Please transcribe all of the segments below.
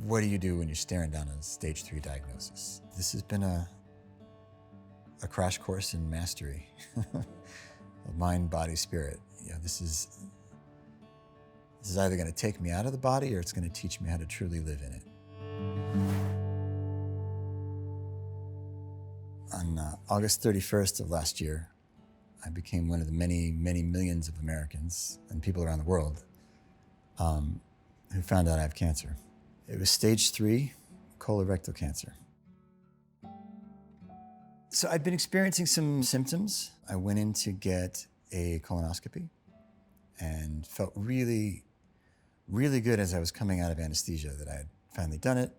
what do you do when you're staring down a stage 3 diagnosis? This has been a crash course in mastery of mind, body, spirit. This is either going to take me out of the body or it's going to teach me how to truly live in it. On August 31st of last year, I became one of the many, many millions of Americans and people around the world who found out I have cancer. It was stage 3 colorectal cancer. So I'd been experiencing some symptoms. I went in to get a colonoscopy and felt really, really good as I was coming out of anesthesia that I had finally done it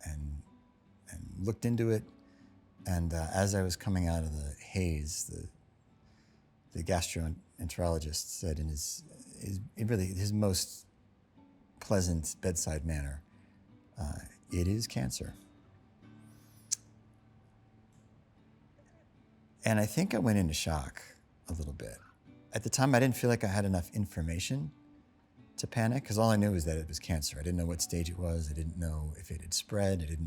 and looked into it. And as I was coming out of the haze, the gastroenterologist said in his most pleasant bedside manner, it is cancer. And I think I went into shock a little bit. At the time, I didn't feel like I had enough information to panic because all I knew was that it was cancer. I didn't know what stage it was. I didn't know if it had spread.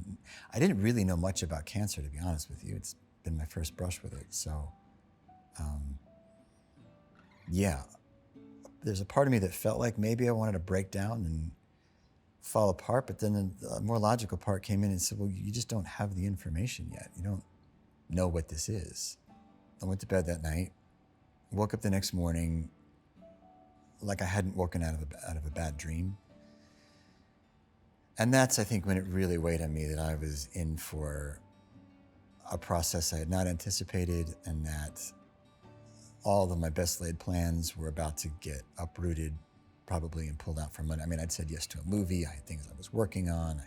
I didn't really know much about cancer, to be honest with you. It's been my first brush with it. So, yeah, there's a part of me that felt like maybe I wanted to break down and fall apart, but then the more logical part came in and said, well, you just don't have the information yet. You don't know what this is. I went to bed that night, woke up the next morning like I hadn't woken out of a bad dream. And that's, I think, when it really weighed on me that I was in for a process I had not anticipated and that all of my best laid plans were about to get uprooted probably and pulled out from under. I mean, I'd said yes to a movie. I had things I was working on.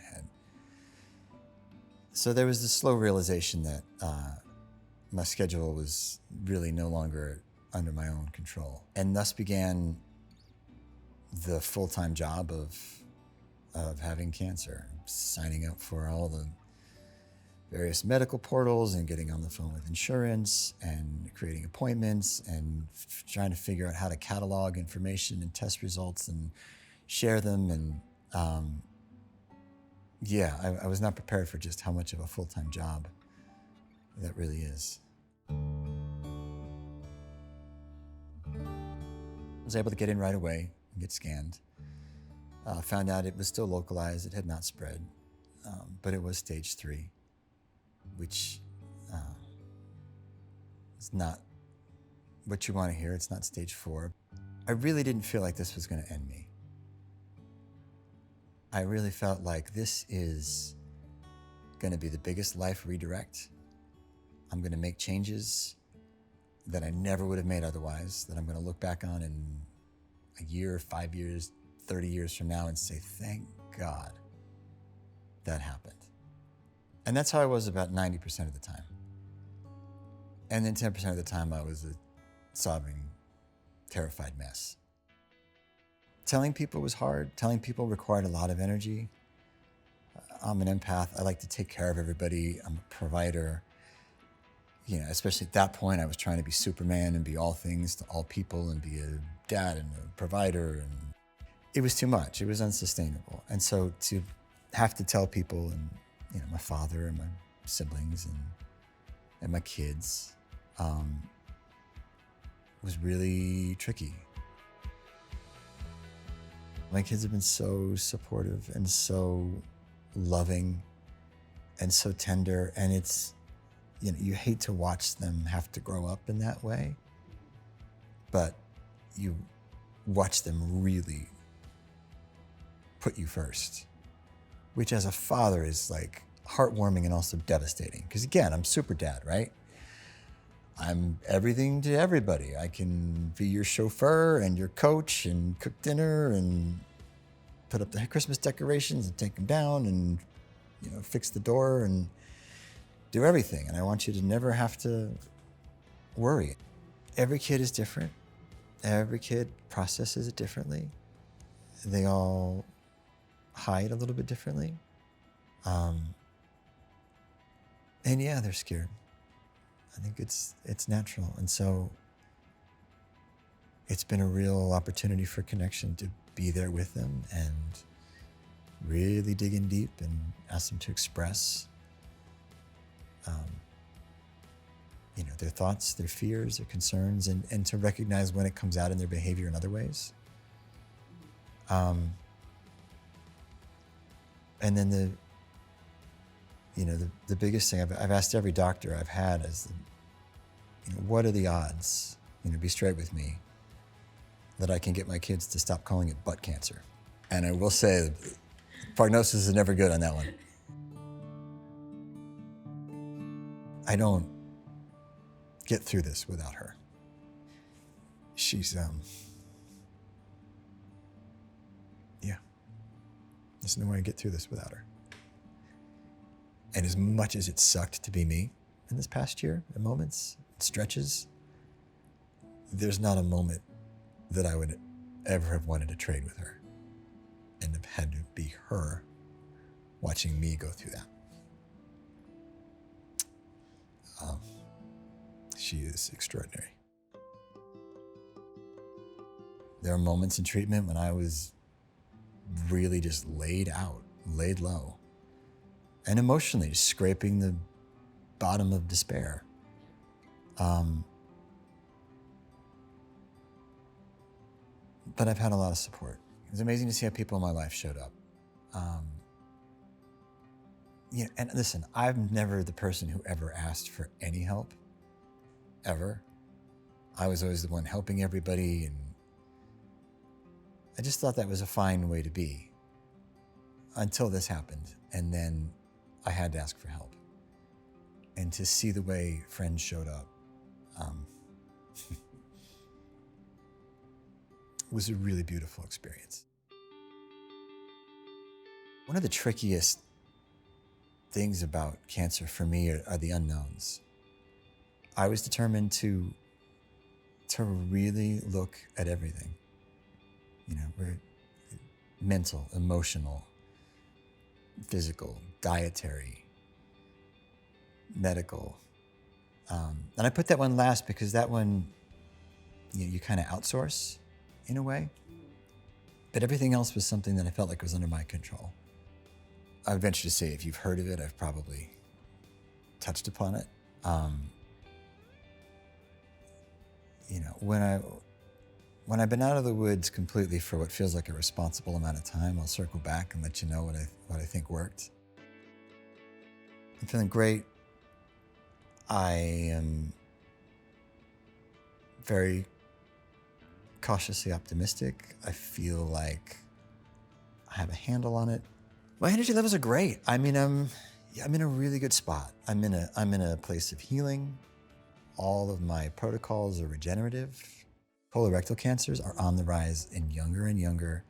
So there was this slow realization that my schedule was really no longer under my own control. And thus began the full-time job of having cancer, signing up for all the various medical portals and getting on the phone with insurance and creating appointments and trying to figure out how to catalog information and test results and share them. And I was not prepared for just how much of a full-time job that really is. I was able to get in right away and get scanned. Found out it was still localized. It had not spread, but it was stage 3, which is not what you want to hear. It's not stage 4. I really didn't feel like this was going to end me. I really felt like this is going to be the biggest life redirect. I'm going to make changes that I never would have made otherwise, that I'm going to look back on in a year, 5 years, 30 years from now and say, thank God that happened. And that's how I was about 90% of the time. And then 10% of the time I was a sobbing, terrified mess. Telling people was hard. Telling people required a lot of energy. I'm an empath. I like to take care of everybody. I'm a provider. Especially at that point, I was trying to be Superman and be all things to all people and be a dad and a provider. And it was too much. It was unsustainable. And so to have to tell people and, my father and my siblings and my kids was really tricky. My kids have been so supportive and so loving and so tender. And it's, you hate to watch them have to grow up in that way, but you watch them really put you first, which as a father is like heartwarming and also devastating. Because again, I'm super dad, right? I'm everything to everybody. I can be your chauffeur and your coach and cook dinner and put up the Christmas decorations and take them down and, fix the door and do everything. And I want you to never have to worry. Every kid is different. Every kid processes it differently. They all hide a little bit differently. And yeah, they're scared. I think it's natural. And so it's been a real opportunity for connection to be there with them and really dig in deep and ask them to express, their thoughts, their fears, their concerns, and to recognize when it comes out in their behavior in other ways. And then the biggest thing I've asked every doctor I've had is, what are the odds, be straight with me, that I can get my kids to stop calling it butt cancer? And I will say, the prognosis is never good on that one. I don't get through this without her. She's, there's no way I get through this without her. And as much as it sucked to be me in this past year, at moments, stretches, there's not a moment that I would ever have wanted to trade with her and have had to be her watching me go through that. She is extraordinary. There are moments in treatment when I was really just laid low, and emotionally just scraping the bottom of despair. But I've had a lot of support. It was amazing to see how people in my life showed up. And listen, I'm never the person who ever asked for any help, ever. I was always the one helping everybody, and I just thought that was a fine way to be until this happened. And then I had to ask for help. And to see the way friends showed up was a really beautiful experience. One of the trickiest things about cancer for me are the unknowns. I was determined to really look at everything. We're mental, emotional, physical, dietary, medical. And I put that one last because that one, you kind of outsource in a way. But everything else was something that I felt like was under my control. I would venture to say, if you've heard of it, I've probably touched upon it. When I've been out of the woods completely for what feels like a responsible amount of time, I'll circle back and let you know what I think worked. I'm feeling great. I am very cautiously optimistic. I feel like I have a handle on it. My energy levels are great. I'm in a really good spot. I'm in a place of healing. All of my protocols are regenerative. Colorectal cancers are on the rise in younger and younger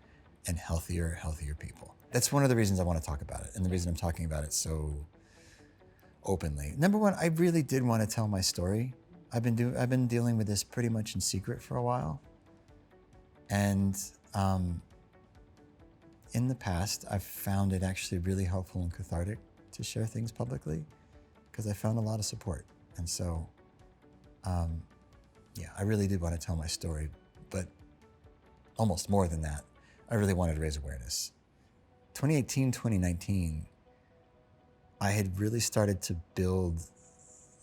and healthier people. That's one of the reasons I want to talk about it, and the reason I'm talking about it so openly. Number one, I really did want to tell my story. I've been dealing with this pretty much in secret for a while. And in the past, I've found it actually really helpful and cathartic to share things publicly because I found a lot of support. And so, I really did want to tell my story, but almost more than that, I really wanted to raise awareness. 2018, 2019, I had really started to build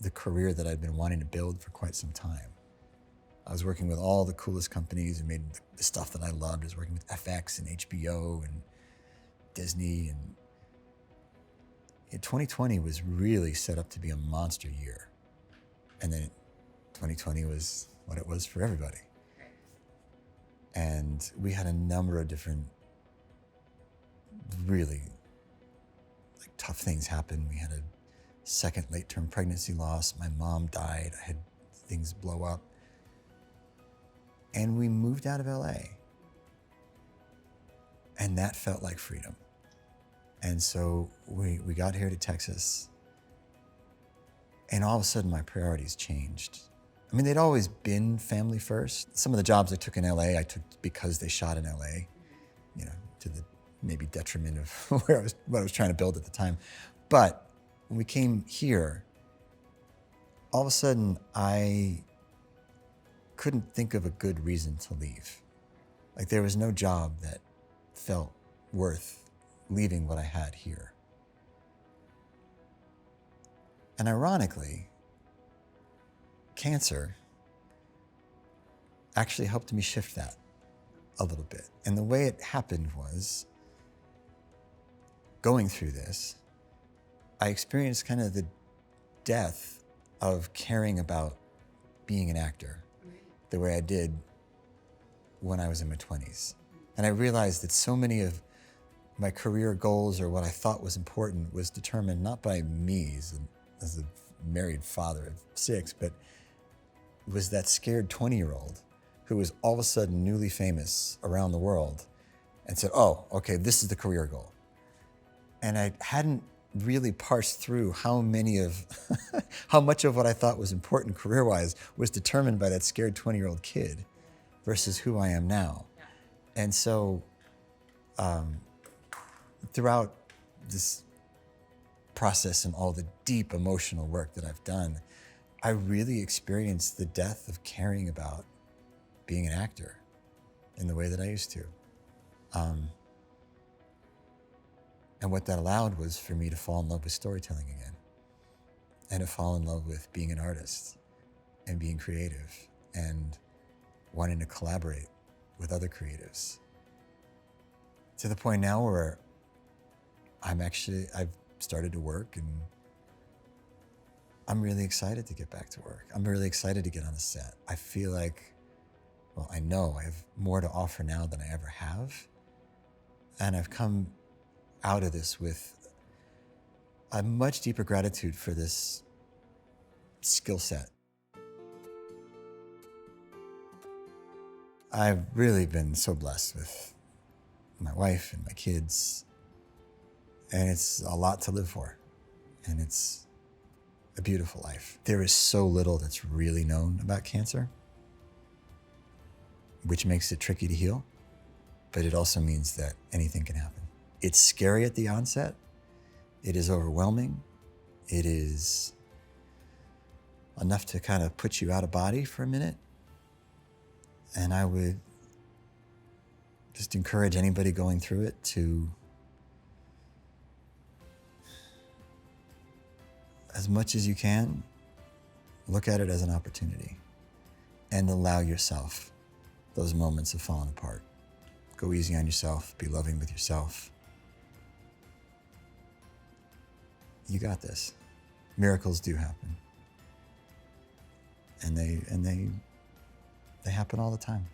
the career that I'd been wanting to build for quite some time. I was working with all the coolest companies and made the stuff that I loved. I was working with FX and HBO and Disney. And 2020 was really set up to be a monster year. And then 2020 was what it was for everybody. And we had a number of different really tough things happen. We had a second late-term pregnancy loss. My mom died. I had things blow up. And we moved out of LA. And that felt like freedom. And so we got here to Texas. And all of a sudden, my priorities changed. I mean, they'd always been family first. Some of the jobs I took in LA, I took because they shot in LA, to the maybe detriment of what I was trying to build at the time. But when we came here, all of a sudden, I couldn't think of a good reason to leave. Like, there was no job that felt worth leaving what I had here. And ironically, cancer actually helped me shift that a little bit. And the way it happened was, going through this, I experienced kind of the death of caring about being an actor the way I did when I was in my 20s. And I realized that so many of my career goals, or what I thought was important, was determined not by me as a married father of 6, but was that scared 20-year-old who was all of a sudden newly famous around the world and said, oh, okay, this is the career goal. And I hadn't really parsed through how much of what I thought was important career-wise was determined by that scared 20-year-old kid versus who I am now. And so throughout this process and all the deep emotional work that I've done, I really experienced the death of caring about being an actor in the way that I used to. And what that allowed was for me to fall in love with storytelling again, and to fall in love with being an artist and being creative and wanting to collaborate with other creatives, to the point now where I've started to work, and I'm really excited to get back to work. I'm really excited to get on a set. I feel like, well, I know I have more to offer now than I ever have. And I've come out of this with a much deeper gratitude for this skill set. I've really been so blessed with my wife and my kids, and it's a lot to live for, and it's a beautiful life. There is so little that's really known about cancer, which makes it tricky to heal, but it also means that anything can happen. It's scary at the onset. It is overwhelming. It is enough to kind of put you out of body for a minute. And I would just encourage anybody going through it to, as much as you can, look at it as an opportunity and allow yourself those moments of falling apart. Go easy on yourself, be loving with yourself. You got this. Miracles do happen. And they happen all the time.